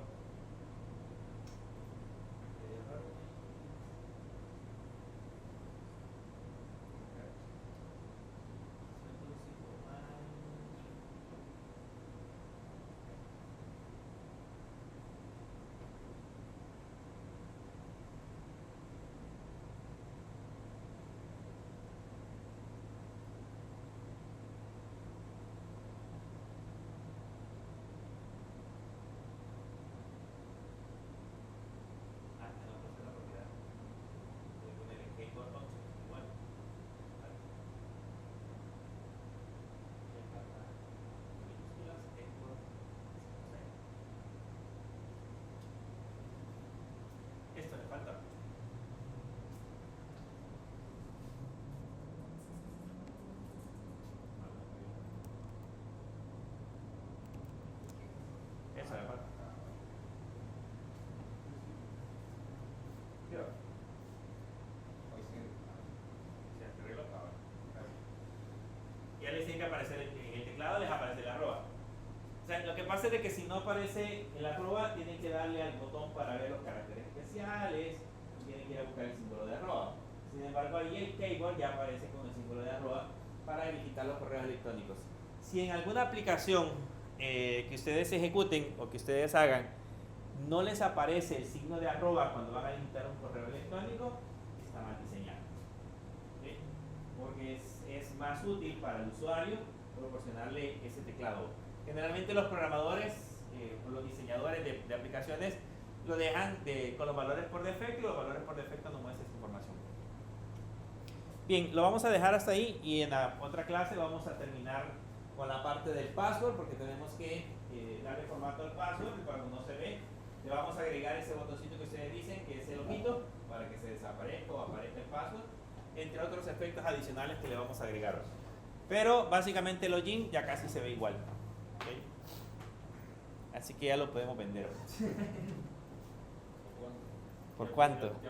pasa es de que si no aparece el arroba, tienen que darle al botón para ver los caracteres especiales, tienen que ir a buscar el símbolo de arroba. Sin embargo, ahí el keyboard ya aparece con el símbolo de arroba para editar los correos electrónicos. Si en alguna aplicación que ustedes ejecuten o que ustedes hagan no les aparece el signo de arroba cuando van a editar un correo electrónico, está mal diseñado. ¿Sí? Porque es más útil para el usuario proporcionarle ese teclado. Generalmente los programadores o los diseñadores de aplicaciones lo dejan con los valores por defecto, y los valores por defecto no muestran esa información. Bien, lo vamos a dejar hasta ahí y en la otra clase vamos a terminar con la parte del password, porque tenemos que darle formato al password y cuando no se ve le vamos a agregar ese botoncito que ustedes dicen que es el ojito para que se desaparezca o aparezca el password, entre otros efectos adicionales que le vamos a agregar. Pero básicamente el login ya casi se ve igual. ¿Okay? Así que ya lo podemos vender. ¿Por cuánto?